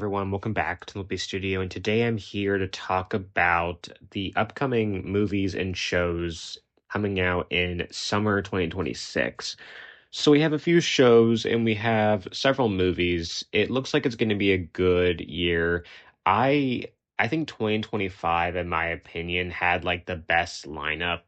everyone, welcome back to Loopy Studio, and today I'm here to talk about the upcoming movies and shows coming out in summer 2026. So we have a few shows and we have several movies. It looks like it's going to be a good year. I I think 2025, in my opinion, had like the best lineup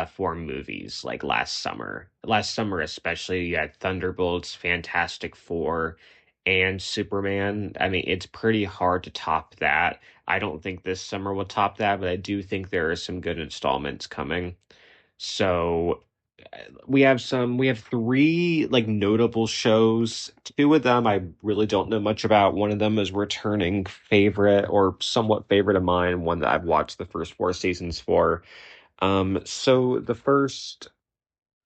for movies like last summer. Last summer, especially, you had Thunderbolts, Fantastic Four, and Superman. I mean, it's pretty hard to top that. I don't think this summer will top that, but I do think there are some good installments coming. So we have three like notable shows. Two of them I really don't know much about. One of them is returning favorite or somewhat favorite of mine, one that I've watched the first four seasons for. So the first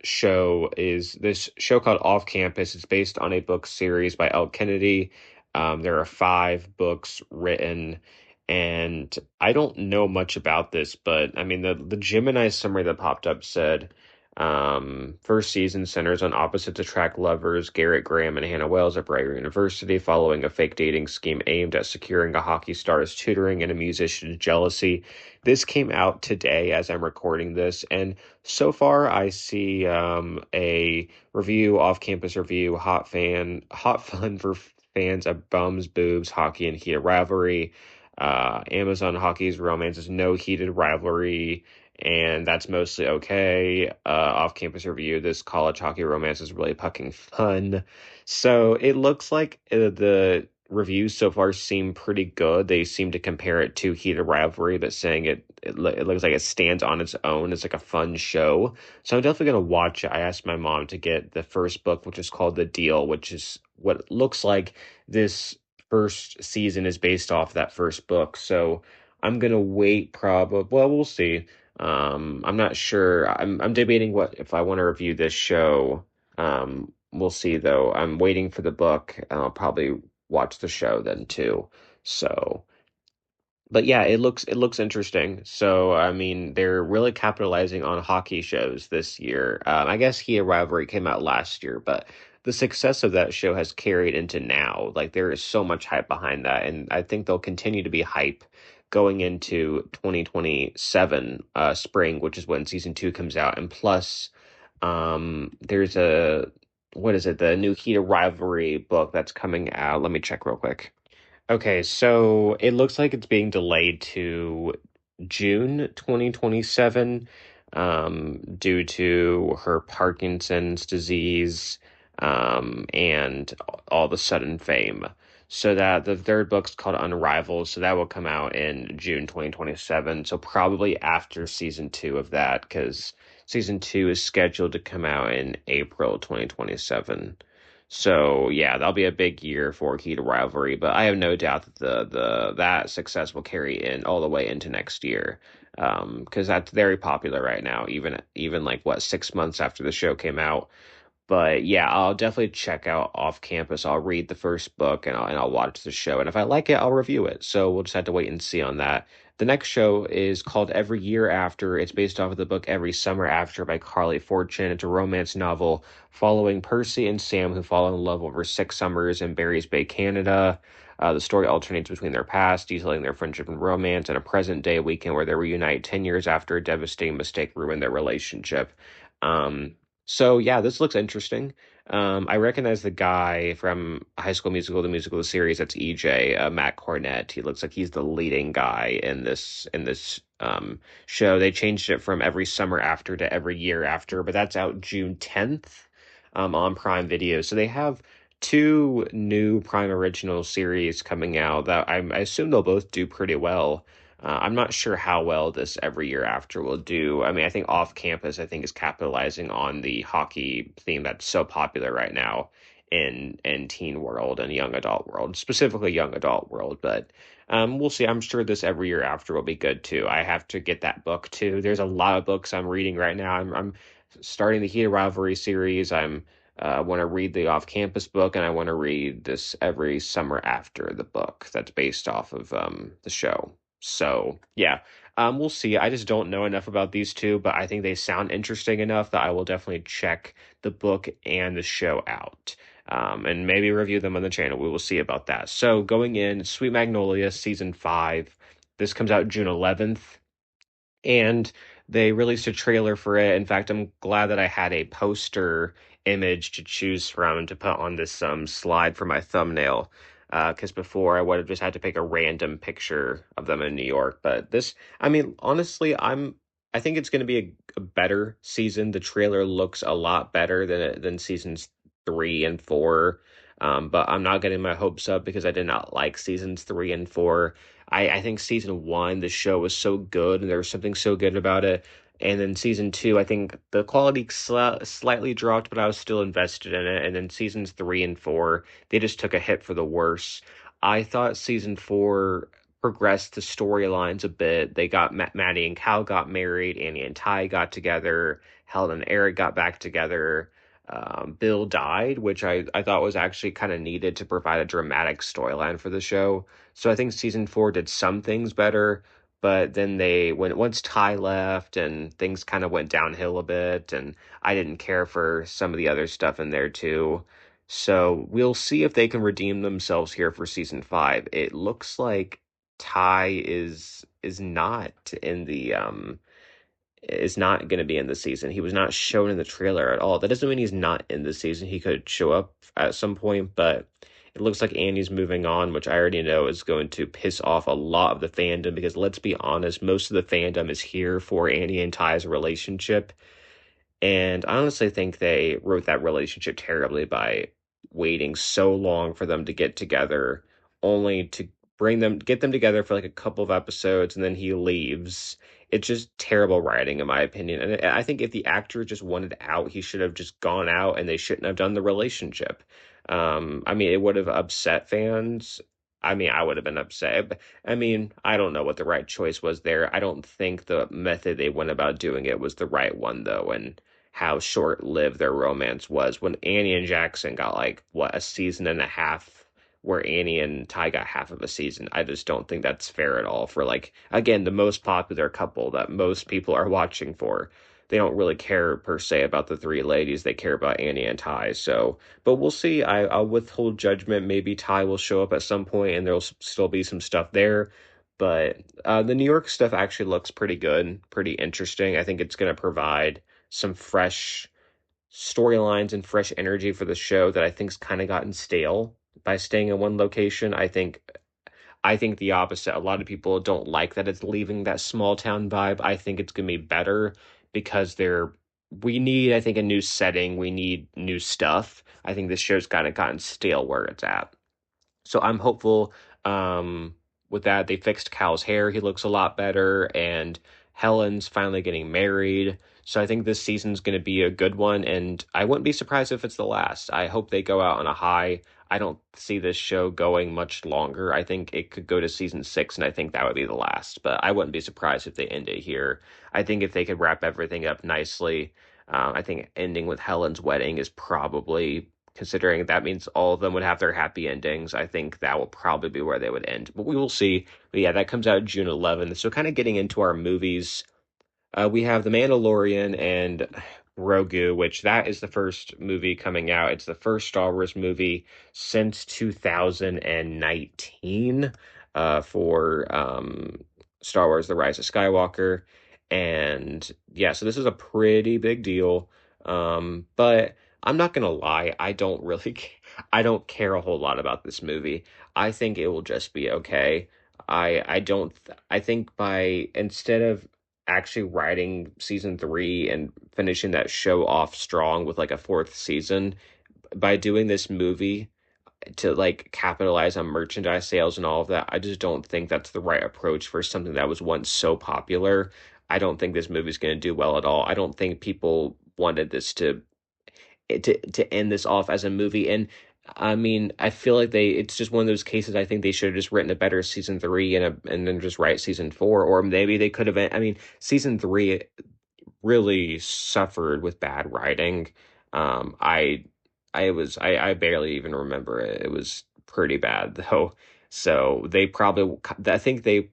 show is this show called Off Campus. It's based on a book series by L. Kennedy. There are five books written, and I don't know much about this, but I mean the Gemini summary that popped up said first season centers on opposites attract lovers Garrett Graham and Hannah Wells at Brighton University following a fake dating scheme aimed at securing a hockey star's tutoring and a musician's jealousy. This came out today as I'm recording this, and so far I see a review, off-campus review, hot fun for fans of bums, boobs, hockey, and heated rivalry. Amazon Hockey's romance is no heated rivalry, and that's mostly okay. Off-campus review, this college hockey romance is really fucking fun. So it looks like the reviews so far seem pretty good. They seem to compare it to Heated Rivalry, but saying it looks like it stands on its own. It's like a fun show. So I'm definitely gonna watch it. I asked my mom to get the first book, which is called The Deal, which is what it looks like this first season is based off that first book. So I'm gonna wait probably, well, we'll see. I'm not sure. I'm debating what if I want to review this show. We'll see though. I'm waiting for the book, and I'll probably watch the show then too. So, but yeah, it looks interesting. So, I mean, they're really capitalizing on hockey shows this year. I guess He Rivalry came out last year, but the success of that show has carried into now. Like there is so much hype behind that, and I think they'll continue to be hype going into 2027 spring, which is when season two comes out. And plus, there's a what is it? The new Heated Rivalry book that's coming out. Let me check real quick. Okay, so it looks like it's being delayed to June 2027 due to her Parkinson's disease and all the sudden fame. So that the third book's called Unrivaled, so that will come out in June 2027. So probably after season two of that, because season two is scheduled to come out in April 2027. So yeah, that'll be a big year for Heated Rivalry, but I have no doubt that the that success will carry in all the way into next year. Because that's very popular right now, even like what 6 months after the show came out. But yeah, I'll definitely check out Off Campus. I'll read the first book and I'll watch the show. And if I like it, I'll review it. So we'll just have to wait and see on that. The next show is called Every Year After. It's based off of the book Every Summer After by Carly Fortune. It's a romance novel following Percy and Sam, who fall in love over 6 summers in Barry's Bay, Canada. The story alternates between their past, detailing their friendship and romance, and a present day weekend where they reunite 10 years after a devastating mistake ruined their relationship. So yeah, this looks interesting. I recognize the guy from High School Musical, the musical the series. That's EJ, Matt Cornett. He looks like he's the leading guy in this show. They changed it from Every Summer After to Every Year After, but that's out June 10th on Prime Video. So they have two new Prime Original series coming out that I assume they'll both do pretty well. I'm not sure how well this Every Year After will do. I mean, I think Off Campus, I think, is capitalizing on the hockey theme that's so popular right now in teen world and young adult world, specifically young adult world. But we'll see. I'm sure this Every Year After will be good too. I have to get that book too. There's a lot of books I'm reading right now. I'm starting the Heated Rivalry series. I'm want to read the Off Campus book, and I want to read this Every Summer After the book that's based off of the show. So yeah, we'll see. I just don't know enough about these two, but I think they sound interesting enough that I will definitely check the book and the show out. and maybe review them on the channel. We will see about that. So going in, Sweet Magnolia season 5. This comes out June 11th, and they released a trailer for it. In fact, I'm glad that I had a poster image to choose from to put on this slide for my thumbnail. Because before I would have just had to pick a random picture of them in New York. But this, I mean, honestly, I think it's going to be a better season. The trailer looks a lot better than seasons 3 and 4. But I'm not getting my hopes up because I did not like seasons 3 and 4. I think season 1, the show was so good and there was something so good about it. And then season 2, I think the quality slightly dropped, but I was still invested in it. And then seasons 3 and 4, they just took a hit for the worse. I thought season 4 progressed the storylines a bit. They got Maddie and Cal got married, Annie and Ty got together, Helen and Eric got back together. Bill died, which I thought was actually kind of needed to provide a dramatic storyline for the show. So I think season 4 did some things better, but then once Ty left and things kind of went downhill a bit, and I didn't care for some of the other stuff in there too. So we'll see if they can redeem themselves here for season 5. It looks like Ty is not in the is not going to be in the season. He was not shown in the trailer at all. That doesn't mean he's not in the season. He could show up at some point, but it looks like Andy's moving on, which I already know is going to piss off a lot of the fandom because let's be honest, most of the fandom is here for Andy and Ty's relationship. And I honestly think they wrote that relationship terribly by waiting so long for them to get together, only to get them together for like a couple of episodes, and then he leaves. It's just terrible writing, in my opinion. And I think if the actor just wanted out, he should have just gone out and they shouldn't have done the relationship. I mean, it would have upset fans. I mean, I would have been upset. I mean, I don't know what the right choice was there. I don't think the method they went about doing it was the right one, though. And how short-lived their romance was when Annie and Jackson got like what a season and a half where Annie and Ty got half of a season. I just don't think that's fair at all for like again the most popular couple that most people are watching for. They don't really care per se about the three ladies. They care about Annie and Ty. So, but we'll see. I'll withhold judgment. Maybe Ty will show up at some point, and there'll still be some stuff there. But the New York stuff actually looks pretty good, pretty interesting. I think it's going to provide some fresh storylines and fresh energy for the show that I think's kind of gotten stale by staying in one location. I think the opposite. A lot of people don't like that it's leaving that small town vibe. I think it's gonna be better because we need, I think, a new setting. We need new stuff. I think this show's kind of gotten stale where it's at. So I'm hopeful with that. They fixed Cal's hair. He looks a lot better. And Helen's finally getting married. So I think this season's going to be a good one. And I wouldn't be surprised if it's the last. I hope they go out on a high. I don't see this show going much longer. I think it could go to season 6, and I think that would be the last. But I wouldn't be surprised if they end it here. I think if they could wrap everything up nicely, I think ending with Helen's wedding is probably considering that means all of them would have their happy endings. I think that will probably be where they would end, but we will see. But yeah, that comes out June 11th. So kind of getting into our movies, we have The Mandalorian and Grogu, which that is the first movie coming out. It's the first Star Wars movie since 2019 for Star Wars: The Rise of Skywalker. And yeah, so this is a pretty big deal. But I'm not gonna lie, I don't care a whole lot about this movie. I think it will just be okay. I don't, I think by instead of actually writing season 3 and finishing that show off strong with like a fourth season, by doing this movie to like capitalize on merchandise sales and all of that, I just don't think that's the right approach for something that was once so popular. I don't think this movie's going to do well at all. I don't think people wanted this to end this off as a movie. And I mean, I feel like it's just one of those cases. I think they should have just written a better season 3 and then just write season 4, or maybe they could have. I mean, season 3 really suffered with bad writing. I I barely even remember it. It was pretty bad though. So they probably, I think they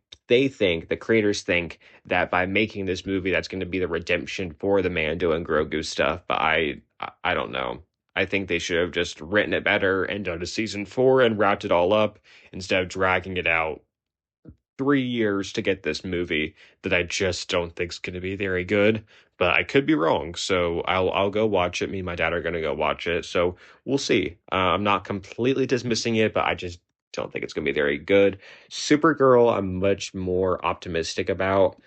think, the creators think that by making this movie, that's going to be the redemption for the Mando and Grogu stuff. But I don't know. I think they should have just written it better and done a season four and wrapped it all up instead of dragging it out 3 years to get this movie that I just don't think is going to be very good. But I could be wrong, so I'll go watch it. Me and my dad are going to go watch it, so we'll see. I'm not completely dismissing it, but I just don't think it's going to be very good. Supergirl, I'm much more optimistic about.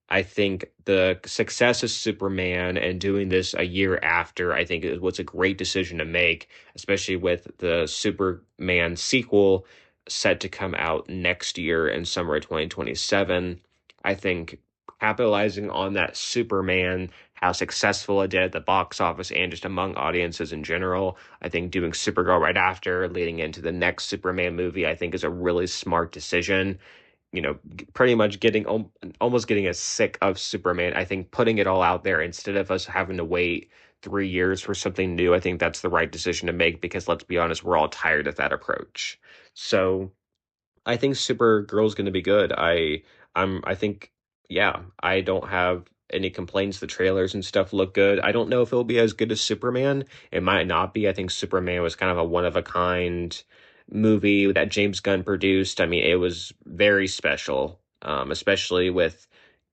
I think the success of Superman and doing this a year after, I think it was a great decision to make, especially with the Superman sequel set to come out next year in summer of 2027. I think capitalizing on that Superman, how successful it did at the box office and just among audiences in general, I think doing Supergirl right after, leading into the next Superman movie, I think is a really smart decision. Pretty much almost getting us sick of Superman. I think putting it all out there instead of us having to wait 3 years for something new, I think that's the right decision to make because let's be honest, we're all tired of that approach. So I think Supergirl's going to be good. I think, yeah, I don't have any complaints. The trailers and stuff look good. I don't know if it'll be as good as Superman. It might not be. I think Superman was kind of a one of a kind movie that James Gunn produced. I mean, it was very special, especially with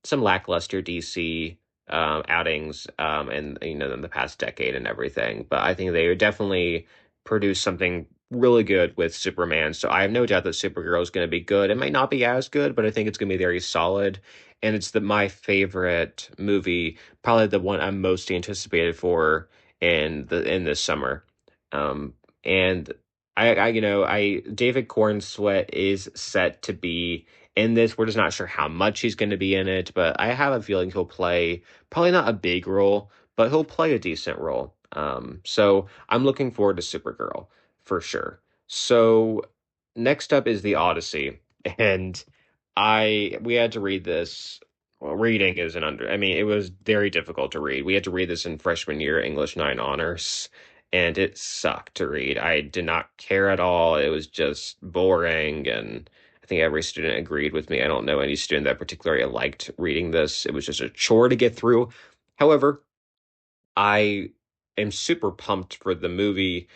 some lackluster DC outings, and in the past decade and everything. But I think they definitely produced something really good with Superman. So I have no doubt that Supergirl is going to be good. It might not be as good, but I think it's going to be very solid. And it's my favorite movie, probably the one I'm most anticipated for in this summer. And I David Corn Sweat is set to be in this. We're just not sure how much he's going to be in it, but I have a feeling he'll play probably not a big role, but he'll play a decent role. So I'm looking forward to Supergirl for sure. So next up is the Odyssey, and I we had to read this. Well, reading is an under. I mean, it was very difficult to read. We had to read this in freshman year English 9 honors, and it sucked to read. I did not care at all. It was just boring, and I think every student agreed with me. I don't know any student that particularly liked reading this. It was just a chore to get through. However, I am super pumped for the movie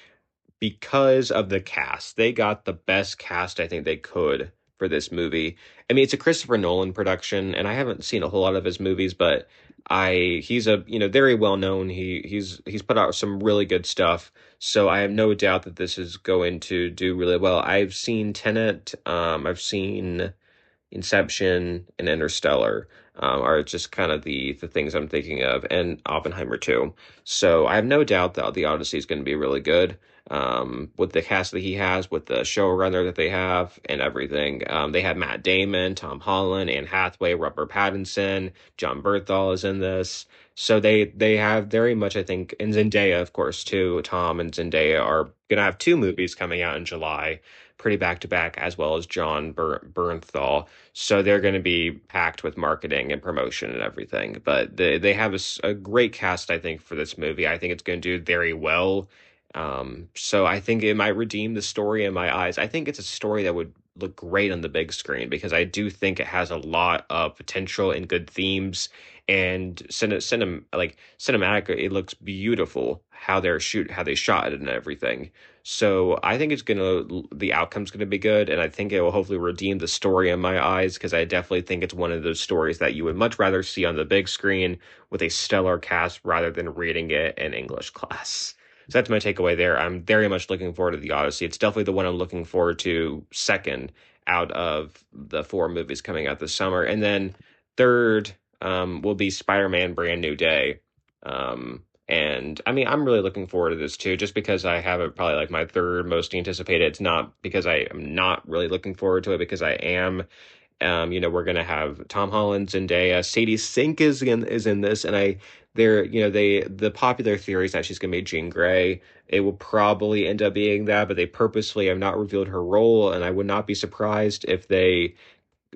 because of the cast. They got the best cast I think they could for this movie. I mean, it's a Christopher Nolan production, and I haven't seen a whole lot of his movies, but I he's a very well known. He's put out some really good stuff. So I have no doubt that this is going to do really well. I've seen Tenet, I've seen Inception and Interstellar, are just kind of the things I'm thinking of, and Oppenheimer too. So I have no doubt that the Odyssey is going to be really good. With the cast that he has, with the showrunner that they have, and everything. They have Matt Damon, Tom Holland, Anne Hathaway, Robert Pattinson, John Bernthal is in this. So they have very much, I think, and Zendaya, of course, too. Tom and Zendaya are gonna have two movies coming out in July, pretty back to back, as well as John Bernthal. So they're going to be packed with marketing and promotion and everything. But they have a great cast, I think, for this movie. I think it's going to do very well. So I think it might redeem the story in my eyes. I think it's a story that would look great on the big screen because I do think it has a lot of potential and good themes and cinematic. It looks beautiful how they shot it and everything. So I think the outcome's gonna be good, and I think it will hopefully redeem the story in my eyes because I definitely think it's one of those stories that you would much rather see on the big screen with a stellar cast rather than reading it in English class. So that's my takeaway there. I'm very much looking forward to the Odyssey. It's definitely the one I'm looking forward to second out of the four movies coming out this summer. And then third, will be Spider-Man Brand New Day. And I mean, I'm really looking forward to this too, just because I have it probably like my third most anticipated. It's not because I am not really looking forward to it, because I am. We're gonna have Tom Holland, Zendaya, Sadie Sink is in this, and the popular theory is that she's gonna be Jean Grey. It will probably end up being that, but they purposefully have not revealed her role, and I would not be surprised if they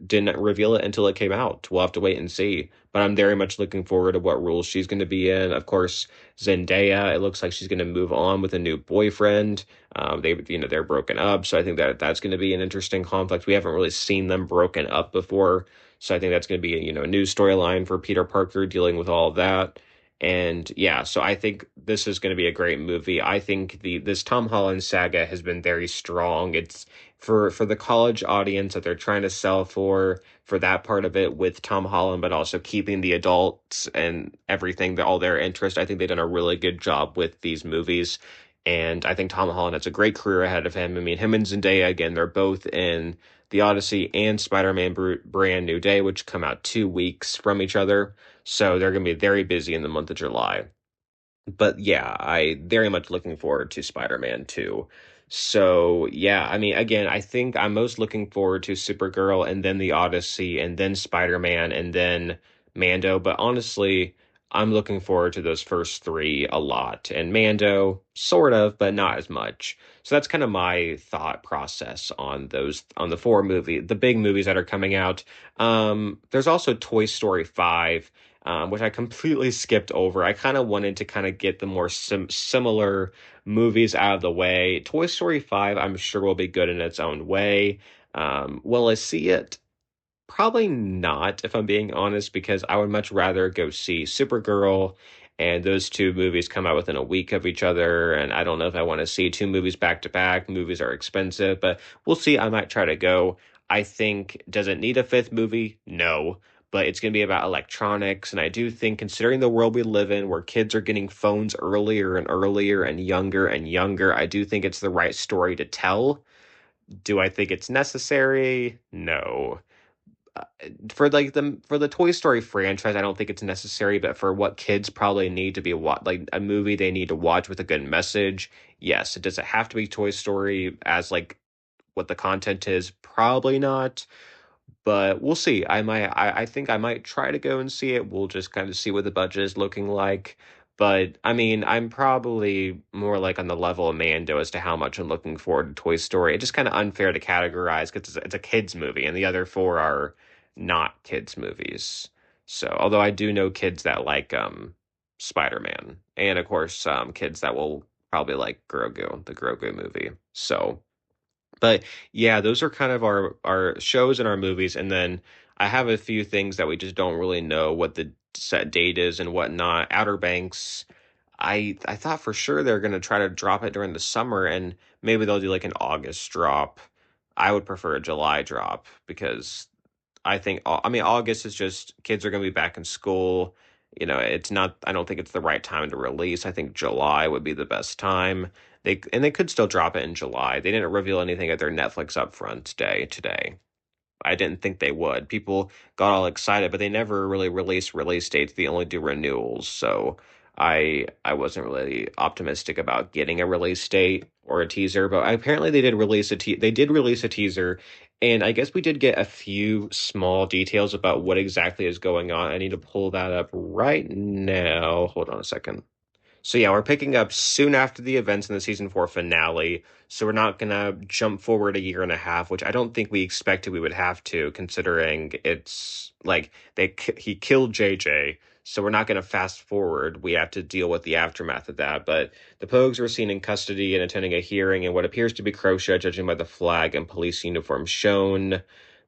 didn't reveal it until it came out. We'll have to wait and see. But I'm very much looking forward to what roles she's going to be in. Of course, Zendaya, it looks like she's going to move on with a new boyfriend. They're broken up, so I think that's going to be an interesting conflict. We haven't really seen them broken up before, so I think that's going to be a new storyline for Peter Parker dealing with all of that. And yeah, so I think this is going to be a great movie. I think the this Tom Holland saga has been very strong. It's for the college audience that they're trying to sell for that part of it with Tom Holland, but also keeping the adults and everything, all their interest. I think they've done a really good job with these movies. And I think Tom Holland has a great career ahead of him. I mean, him and Zendaya, again, they're both in The Odyssey and Spider-Man Brand New Day, which come out 2 weeks from each other. So they're going to be very busy in the month of July. But yeah, I very much looking forward to Spider-Man 2. So yeah, I mean, again, I think I'm most looking forward to Supergirl and then The Odyssey and then Spider-Man and then Mando. But honestly, I'm looking forward to those first three a lot. And Mando, sort of, but not as much. So that's kind of my thought process on on the the big movies that are coming out. There's also Toy Story 5, which I completely skipped over. I kind of wanted to kind of get the more similar movies out of the way. Toy Story 5, I'm sure will be good in its own way. Will I see it? Probably not, if I'm being honest, because I would much rather go see Supergirl, and those two movies come out within a week of each other. And I don't know if I want to see two movies back to back. Movies are expensive, but we'll see. I might try to go. I think, does it need a fifth movie? No, but it's going to be about electronics. And I do think, considering the world we live in, where kids are getting phones earlier and earlier and younger, I do think it's the right story to tell. Do I think it's necessary? No. For the Toy Story franchise, I don't think it's necessary, but for what kids probably need to be like a movie they need to watch with a good message, yes. Does it have to be Toy Story as like what the content is? Probably not, but we'll see. I think I might try to go and see it. We'll just kind of see what the budget is looking like. But I mean, I'm probably more like on the level of Mando as to how much I'm looking forward to Toy Story. It's just kind of unfair to categorize because it's a kids movie, and the other four are not kids movies. So, although I do know kids that like Spider-Man, and of course, kids that will probably like Grogu, the Grogu movie. So. But yeah, those are kind of our shows and our movies, and then I have a few things that we just don't really know what the set date is and whatnot. Outer Banks, I thought for sure they're gonna try to drop it during the summer, and maybe they'll do like an August drop. I would prefer a July drop because I mean, August is just kids are going to be back in school. You know, it's not, I don't think it's the right time to release. I think July would be the best time. They could still drop it in July. They didn't reveal anything at their Netflix upfront day today. I didn't think they would. People got all excited, but they never really release dates. They only do renewals. So I wasn't really optimistic about getting a release date or a teaser, but apparently they did release a teaser, and I guess we did get a few small details about what exactly is going on. I need to pull that up right now. Hold on a second. So yeah, we're picking up soon after the events in the season 4 finale. So we're not gonna jump forward a year and a half, which I don't think we expected we would have to, considering it's like he killed JJ. So we're not gonna fast forward. We have to deal with the aftermath of that. But the Pogues were seen in custody and attending a hearing in what appears to be Croatia, judging by the flag and police uniform shown.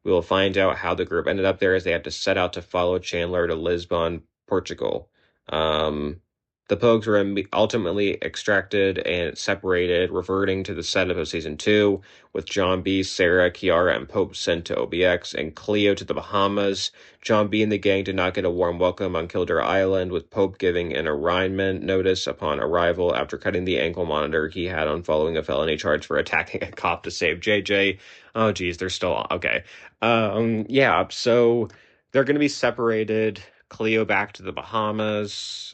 We will find out how the group ended up there as they have to set out to follow Chandler to Lisbon, Portugal. Um, the Pogues were ultimately extracted and separated, reverting to the setup of season 2, with John B., Sarah, Kiara, and Pope sent to OBX, and Cleo to the Bahamas. John B. and the gang did not get a warm welcome on Kildare Island, with Pope giving an arraignment notice upon arrival after cutting the ankle monitor he had on following a felony charge for attacking a cop to save JJ. Oh, geez, they're still okay. Yeah, so they're going to be separated. Cleo back to the Bahamas.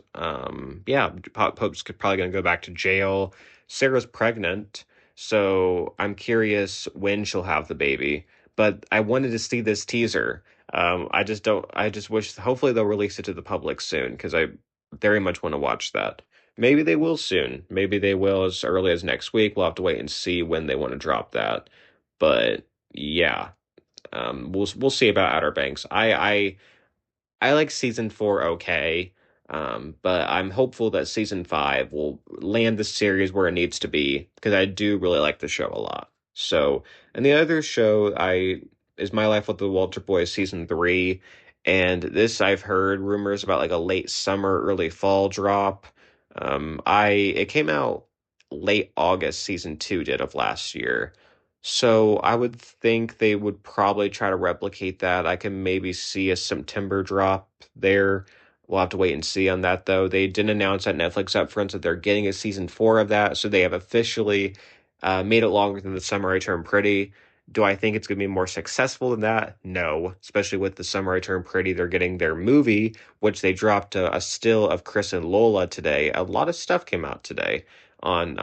Yeah, Pope's probably going to go back to jail. Sarah's pregnant, so I'm curious when she'll have the baby. But I wanted to see this teaser. I just don't. I just wish. Hopefully, they'll release it to the public soon because I very much want to watch that. Maybe they will soon. Maybe they will as early as next week. We'll have to wait and see when they want to drop that. But yeah, we'll see about Outer Banks. I like season 4 okay, but I'm hopeful that season 5 will land the series where it needs to be because I do really like the show a lot. So, and the other show I is My Life with the Walter Boys season 3, And this I've heard rumors about like a late summer, early fall drop. It came out late August, season two did of last year. So I would think they would probably try to replicate that. I can maybe see a September drop there. We'll have to wait and see on that though. They didn't announce at Netflix upfront that they're getting a season four of that, so they have officially made it longer than The Summer I Turned Pretty. Do I think it's going to be more successful than that? No, especially with The Summer I Turned Pretty. They're getting their movie, which they dropped a still of Chris and Lola today. A lot of stuff came out today on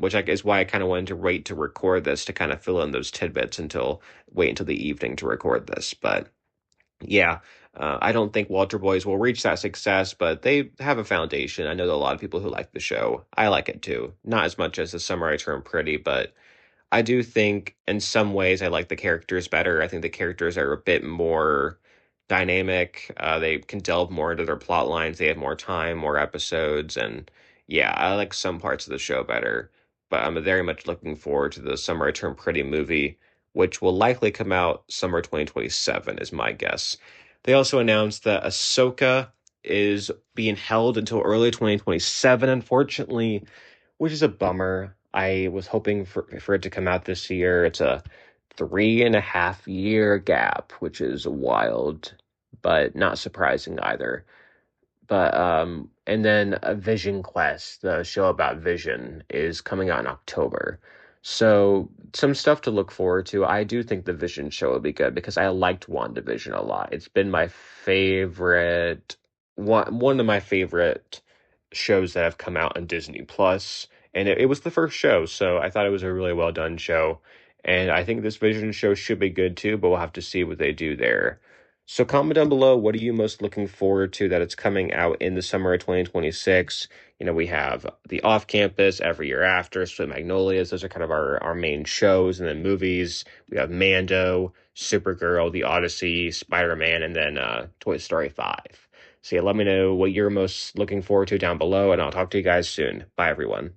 which is why I kind of wanted to wait to record this to kind of fill in those tidbits until wait until the evening to record this. But yeah, I don't think Walter Boys will reach that success, but they have a foundation. I know that a lot of people who like the show. I like it too. Not as much as The Summer I Turned Pretty, but I do think in some ways I like the characters better. I think the characters are a bit more dynamic. They can delve more into their plot lines. They have more time, more episodes, and yeah, I like some parts of the show better. But I'm very much looking forward to the Summer I Turned Pretty movie, which will likely come out summer 2027, is my guess. They also announced that Ahsoka is being held until early 2027, unfortunately, which is a bummer. I was hoping for it to come out this year. It's a 3.5 year gap, which is wild, but not surprising either. But and then a Vision Quest, the show about Vision, is coming out in October. So some stuff to look forward to. I do think the Vision show will be good because I liked WandaVision a lot. It's been my favorite one of my favorite shows that have come out on Disney Plus, and it was the first show, so I thought it was a really well done show. And I think this Vision show should be good too, but we'll have to see what they do there. So comment down below, what are you most looking forward to that it's coming out in the summer of 2026? We have The Off Campus, Every Year After, Split Magnolias. Those are kind of our main shows. And then movies, we have Mando, Supergirl, The Odyssey, Spider-Man, and then Toy Story 5. So yeah, let me know what you're most looking forward to down below, and I'll talk to you guys soon. Bye, everyone.